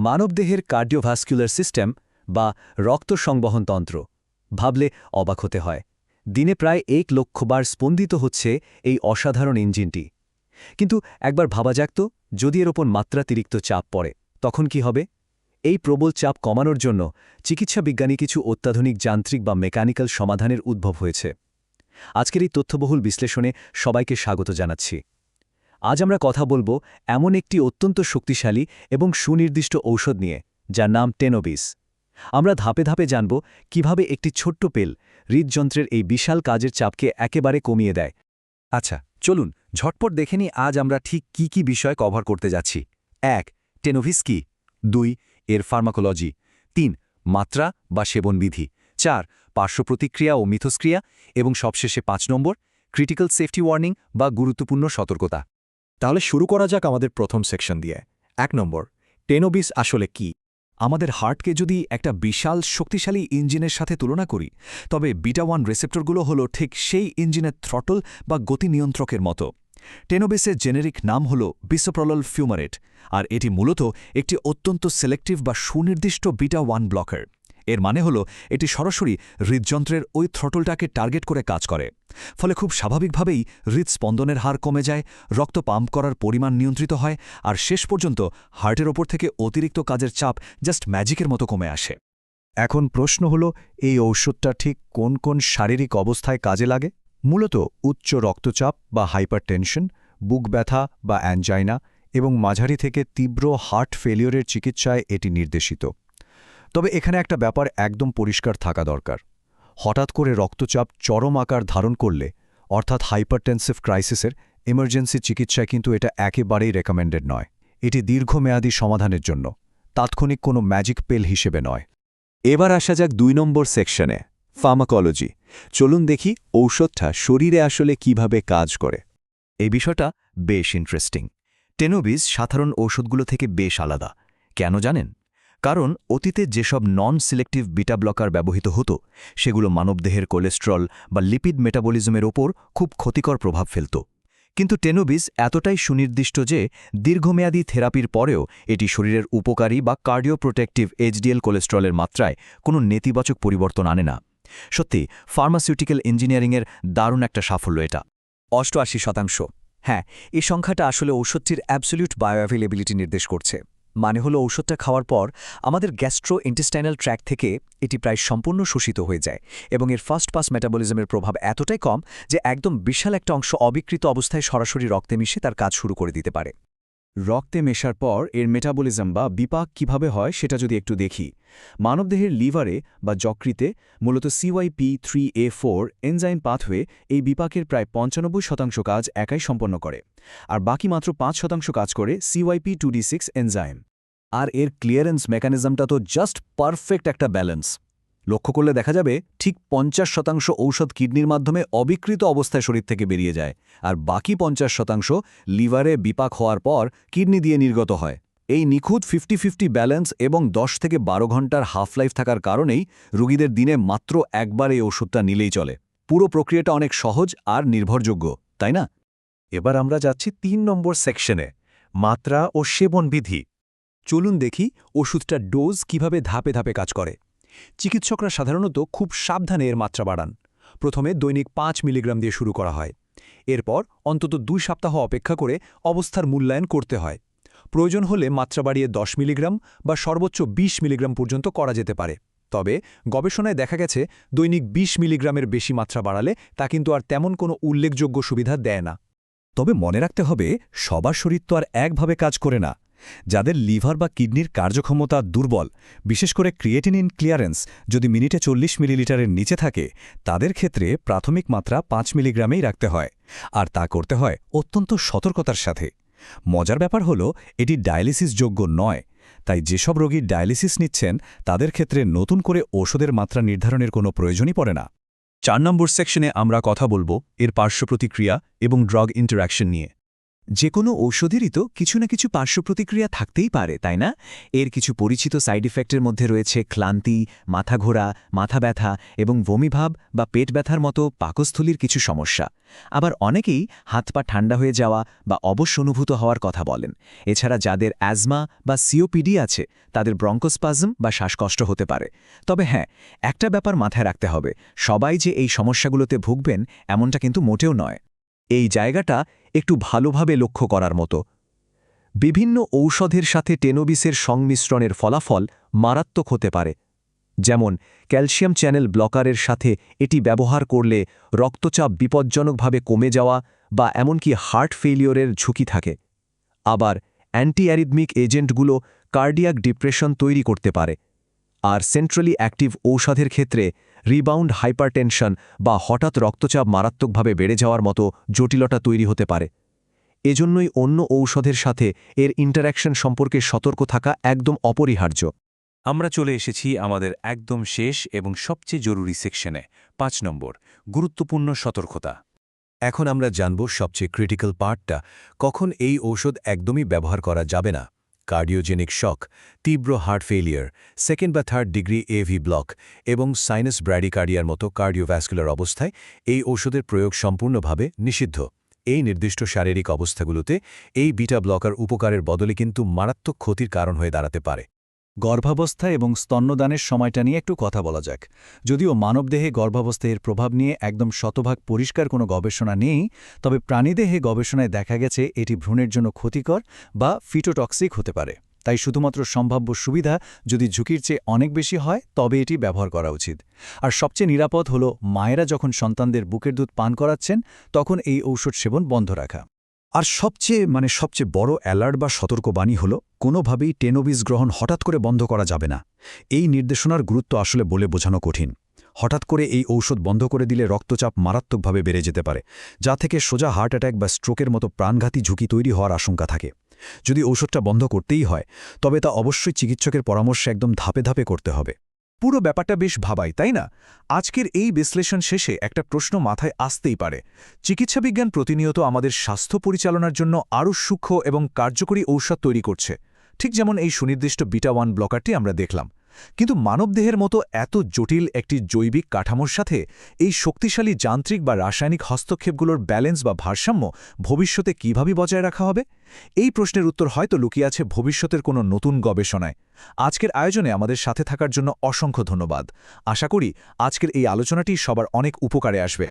মানবদেহের cardiovascular system বা রক্ত সংবহনতন্ত্র ভাবলে অবাক হতে হয়। দিনে প্রায় 1 লক্ষ বার স্পন্দিত হচ্ছে এই অসাধারণ ইঞ্জিনটি। কিন্তু একবার ভাবা যাক তো, যদি এর ওপর মাত্রাতিরিক্ত চাপ পড়ে তখন কি হবে? এই প্রবল চাপ কমানোর জন্য চিকিৎসা বিজ্ঞানী কিছু অত্যাধুনিক যান্ত্রিক বা মেকানিক্যাল সমাধানের উদ্ভব হয়েছে। আজকের এই তথ্যবহুল বিশ্লেষণে সবাইকে স্বাগত জানাচ্ছি। আজ আমরা কথা বলবো এমন একটি অত্যন্ত শক্তিশালী এবং সুনির্দিষ্ট ঔষধ নিয়ে, যার নাম টেনোবিস। আমরা ধাপে ধাপে জানব কিভাবে একটি ছোট্ট পেল হৃদযন্ত্রের এই বিশাল কাজের চাপকে একেবারে কমিয়ে দেয়। আচ্ছা, চলুন ঝটপট দেখে নিই আজ আমরা ঠিক কি কি বিষয় কভার করতে যাচ্ছি। 1. টেনোভিস কি? 2. এর ফার্মাকোলজি। 3. মাত্রা বা সেবনবিধি। 4. পার্শ্বপ্রতিক্রিয়া ও মিথস্ক্রিয়া। এবং সবশেষে 5 নম্বর, ক্রিটিক্যাল সেফটি ওয়ার্নিং বা গুরুত্বপূর্ণ সতর্কতা। তাহলে শুরু করা যাক আমাদের প্রথম সেকশন দিয়ে। 1 নম্বর, টেনোবিস আসলে কি? আমাদের হার্টকে যদি একটা বিশাল শক্তিশালী ইঞ্জিনের সাথে তুলনা করি, তবে বিটা-1 রিসেপ্টরগুলো হলো ঠিক সেই ইঞ্জিনের থ্রটল বা গতি নিয়ন্ত্রকের মতো। টেনোবিসের জেনেরিক নাম হল বিসোপ্রোলোল ফিউমারেট, আর এটি মূলত একটি অত্যন্ত সিলেক্টিভ বা সুনির্দিষ্ট বিটা-1 ব্লকার। এর মানে হল এটি সরাসরি হৃদযন্ত্রের ওই থ্রটলটাকে টার্গেট করে কাজ করে। ফলে খুব স্বাভাবিকভাবেই হৃদস্পন্দনের হার কমে যায়, রক্ত পাম্প করার পরিমাণ নিয়ন্ত্রিত হয়, আর শেষ পর্যন্ত হার্টের ওপর থেকে অতিরিক্ত কাজের চাপ জাস্ট ম্যাজিকের মতো কমে আসে। এখন প্রশ্ন হলো, এই ঔষধটা ঠিক কোন কোন শারীরিক অবস্থায় কাজে লাগে? মূলত উচ্চ রক্তচাপ বা হাইপারটেনশন, বুক ব্যথা বা অ্যাঞ্জাইনা এবং মাঝারি থেকে তীব্র হার্ট ফেলিওরের চিকিৎসায় এটি নির্দেশিত। তবে এখানে একটা ব্যাপার একদম পরিষ্কার থাকা দরকার। হঠাৎ করে রক্তচাপ চরম আকার ধারণ করলে, অর্থাৎ হাইপারটেনসিভ ক্রাইসিসের এমার্জেন্সি চিকিৎসায় কিন্তু এটা একেবারেই রেকমেন্ডেড নয়। এটি দীর্ঘমেয়াদী সমাধানের জন্য, তাৎক্ষণিক কোনো ম্যাজিক পেল হিসেবে নয়। এবার আসা যাক 2 নম্বর সেকশনে, ফার্মাকোলজি। চলুন দেখি ঔষধটা শরীরে আসলে কিভাবে কাজ করে। এই বিষয়টা বেশ ইন্টারেস্টিং। টেনোবিস সাধারণ ঔষধগুলো থেকে বেশ আলাদা। কেন জানেন? কারণ অতীতে যেসব নন সিলেক্টিভ বিটা ব্লকার ব্যবহৃত হতো, সেগুলো মানবদেহের কোলেস্টেরল বা লিপিড মেটাবলিজমের ওপর খুব ক্ষতিকর প্রভাব ফেলত। কিন্তু টেনোবিস এতটাই সুনির্দিষ্ট যে দীর্ঘমেয়াদী থেরাপির পরেও এটি শরীরের উপকারী বা কার্ডিওপ্রোটেক্টিভ এইচডিএল কোলেস্টেরলের মাত্রায় কোনো নেতিবাচক পরিবর্তন আনে না। সত্যি ফার্মাসিউটিক্যাল ইঞ্জিনিয়ারিংয়ের দারুণ একটা সাফল্য এটা। 88%। হ্যাঁ, এই সংখ্যাটা আসলে ঔষধটির অ্যাবসলিউট বায়োঅ্যাভেলেবিলিটি নির্দেশ করছে। মানে হলো ঔষধটা খাওয়ার পর আমাদের গ্যাস্ট্রো ইন্টেস্টাইনাল ট্র্যাক থেকে এটি প্রায় সম্পূর্ণ শোষিত হয়ে যায়, এবং এর ফার্স্ট পাস মেটাবলিজমের প্রভাব এতটাই কম যে একদম বিশাল একটা অংশ অবিকৃত অবস্থায় সরাসরি রক্তে মিশে তার কাজ শুরু করে দিতে পারে। রক্তে মেশার পর এর মেটাবলিজম বা বিপাক কিভাবে হয় সেটা যদি একটু দেখি। মানবদেহের লিভারে বা যকৃতে মূলত CYP3A4 এনজাইম পাথওয়ে এই বিপাকের প্রায় 95% কাজ একাই সম্পন্ন করে, আর বাকি মাত্র 5% কাজ করে CYP2D6 এনজাইম। আর এর ক্লিয়ারেন্স মেকানিজমটা তো জাস্ট পারফেক্ট একটা ব্যালেন্স। লক্ষ্য করলে দেখা যাবে ঠিক 50% ঔষধ কিডনির মাধ্যমে অবিকৃত অবস্থায় শরীর থেকে বেরিয়ে যায়, আর বাকি 50% লিভারে বিপাক হওয়ার পর কিডনি দিয়ে নির্গত হয়। এই নিখুঁত 50-50 ব্যালেন্স এবং 10 থেকে 12 ঘন্টার হাফ লাইফ থাকার কারণেই রোগীদের দিনে মাত্র একবার এই ওষুধটা নিলেই চলে। পুরো প্রক্রিয়াটা অনেক সহজ আর নির্ভরযোগ্য, তাই না? এবার আমরা যাচ্ছি 3 নম্বর সেকশনে, মাত্রা ও সেবনবিধি। চলুন দেখি ওষুধটার ডোজ কিভাবে ধাপে ধাপে কাজ করে। চিকিৎসকরা সাধারণত খুব সাবধানে এর মাত্রা বাড়ান। প্রথমে দৈনিক 5 মিলিগ্রাম দিয়ে শুরু করা হয়। এরপর অন্তত 2 সপ্তাহ অপেক্ষা করে অবস্থার মূল্যায়ন করতে হয়। প্রয়োজন হলে মাত্রা বাড়িয়ে 10 মিলিগ্রাম বা সর্বোচ্চ 20 মিলিগ্রাম পর্যন্ত করা যেতে পারে। তবে গবেষণায় দেখা গেছে দৈনিক 20 মিলিগ্রামের বেশি মাত্রা বাড়ালে তা কিন্তু আর তেমন কোনো উল্লেখযোগ্য সুবিধা দেয় না। তবে মনে রাখতে হবে, সবার শরীর তো আর একভাবে কাজ করে না। যাদের লিভার বা কিডনির কার্যক্ষমতা দুর্বল, বিশেষ করে ক্রিয়েটিনিন ক্লিয়ারেন্স যদি মিনিটে 40 মিলিলিটারের নিচে থাকে, তাদের ক্ষেত্রে প্রাথমিক মাত্রা 5 মিলিগ্রামেই রাখতে হয়, আর তা করতে হয় অত্যন্ত সতর্কতার সাথে। মজার ব্যাপার হলো, এটি ডায়ালিসিসযোগ্য নয়, তাই যেসব রোগী ডায়ালিসিস নিচ্ছেন তাদের ক্ষেত্রে নতুন করে ওষুধের মাত্রা নির্ধারণের কোনো প্রয়োজনই পড়ে না। 4 নম্বর সেকশনে আমরা কথা বলবো এর পার্শ্বপ্রতিক্রিয়া এবং ড্রাগ ইন্টারঅ্যাকশন নিয়ে। যে কোনো ঔষধেরই তো কিছু না কিছু পার্শ্বপ্রতিক্রিয়া থাকতেই পারে, তাই না? এর কিছু পরিচিত সাইড ইফেক্টের মধ্যে রয়েছে ক্লান্তি, মাথা ঘোরা, মাথা ব্যথা এবং বমিভাব বা পেট ব্যথার মতো পাকস্থলীর কিছু সমস্যা। আবার অনেকেই হাত পা ঠান্ডা হয়ে যাওয়া বা অবশ্য অনুভূত হওয়ার কথা বলেন। এছাড়া যাদের অ্যাজমা বা সিওপিডি আছে তাদের ব্রঙ্কোস্পাজম বা শ্বাসকষ্ট হতে পারে। তবে হ্যাঁ, একটা ব্যাপার মাথায় রাখতে হবে, সবাই যে এই সমস্যাগুলোতে ভুগবেন এমনটা কিন্তু মোটেও নয়। এই জায়গাটা একটু ভালোভাবে লক্ষ্য করার মতো। বিভিন্ন ঔষধের সাথে টেনোবিসের সংমিশ্রণের ফলাফল মারাত্মক হতে পারে। যেমন ক্যালসিয়াম চ্যানেল ব্লকারের সাথে এটি ব্যবহার করলে রক্তচাপ বিপজ্জনকভাবে কমে যাওয়া বা এমনকি হার্ট ফেলিওরের ঝুঁকি থাকে। আবার অ্যান্টি অ্যারিদমিক এজেন্টগুলো কার্ডিয়াক ডিপ্রেশন তৈরি করতে পারে। আর সেন্ট্রালি অ্যাক্টিভ ঔষধের ক্ষেত্রে রিবাউন্ড হাইপারটেনশন বা হঠাৎ রক্তচাপ মারাত্মকভাবে বেড়ে যাওয়ার মতো জটিলতা তৈরি হতে পারে। এজন্যই অন্য ঔষধের সাথে এর ইন্টারঅ্যাকশন সম্পর্কে সতর্ক থাকা একদম অপরিহার্য। আমরা চলে এসেছি আমাদের একদম শেষ এবং সবচেয়ে জরুরি সেকশনে, 5 নম্বর, গুরুত্বপূর্ণ সতর্কতা। এখন আমরা জানব সবচেয়ে ক্রিটিক্যাল পার্টটা, কখন এই ঔষধ একদমই ব্যবহার করা যাবে না। কার্ডিওজেনিক শক, তীব্র হার্ট ফেলিয়ার, সেকেন্ড বা থার্ড ডিগ্রি এভি ব্লক এবং সাইনাস ব্র্যাডিকার্ডিয়ার মতো কার্ডিওভ্যাসকুলার অবস্থায় এই ঔষধের প্রয়োগ সম্পূর্ণভাবে নিষিদ্ধ। এই নির্দিষ্ট শারীরিক অবস্থাগুলোতে এই বিটা ব্লকার উপকারের বদলে কিন্তু মারাত্মক ক্ষতির কারণ হয়ে দাঁড়াতে পারে। গর্ভাবস্থা এবং স্তন্যদানের সময়টা নিয়ে একটু কথা বলা যাক। যদিও মানবদেহে গর্ভাবস্থায় এর প্রভাব নিয়ে একদম শতভাগ পরিষ্কার কোনো গবেষণা নেই, তবে প্রাণীদেহে গবেষণায় দেখা গেছে এটি ভ্রূণের জন্য ক্ষতিকর বা ফিটোটক্সিক হতে পারে। তাই শুধুমাত্র সম্ভাব্য সুবিধা যদি ঝুঁকির চেয়ে অনেক বেশি হয় তবে এটি ব্যবহার করা উচিত। আর সবচেয়ে নিরাপদ হল মায়েরা যখন সন্তানদের বুকের দুধ পান করাচ্ছেন তখন এই ঔষধ সেবন বন্ধ রাখা। আর সবচেয়ে বড় অ্যালার্ট বা সতর্কবাণী হল কোনোভাবেই টেনোবিস গ্রহণ হঠাৎ করে বন্ধ করা যাবে না। এই নির্দেশনার গুরুত্ব আসলে বলে বোঝানো কঠিন। হঠাৎ করে এই ঔষধ বন্ধ করে দিলে রক্তচাপ মারাত্মকভাবে বেড়ে যেতে পারে, যা থেকে সোজা হার্ট অ্যাটাক বা স্ট্রোকের মতো প্রাণঘাতী ঝুঁকি তৈরি হওয়ার আশঙ্কা থাকে। যদি ঔষধটা বন্ধ করতেই হয় তবে তা অবশ্যই চিকিৎসকের পরামর্শে একদম ধাপে ধাপে করতে হবে। পুরো ব্যাপারটা বেশ ভাবাই, তাই না? আজকের এই বিশ্লেষণ শেষে একটা প্রশ্ন মাথায় আসতেই পারে। চিকিৎসাবিজ্ঞান প্রতিনিয়ত আমাদের স্বাস্থ্য পরিচালনার জন্য আরও সূক্ষ্ম এবং কার্যকরী ঔষধ তৈরি করছে, ঠিক যেমন এই সুনির্দিষ্ট বিটা-1 ব্লকারটি আমরা দেখলাম। কিন্তু মানবদেহের মতো এত জটিল একটি জৈবিক কাঠামোর সাথে এই শক্তিশালী যান্ত্রিক বা রাসায়নিক হস্তক্ষেপগুলোর ব্যালেন্স বা ভারসাম্য ভবিষ্যতে কিভাবে বজায় রাখা হবে? এই প্রশ্নের উত্তর হয়তো লুকিয়ে আছে ভবিষ্যতের কোনো নতুন গবেষণায়। আজকের আয়োজনে আমাদের সাথে থাকার জন্য অসংখ্য ধন্যবাদ। আশা করি আজকের এই আলোচনাটি সবার অনেক উপকারে আসবে।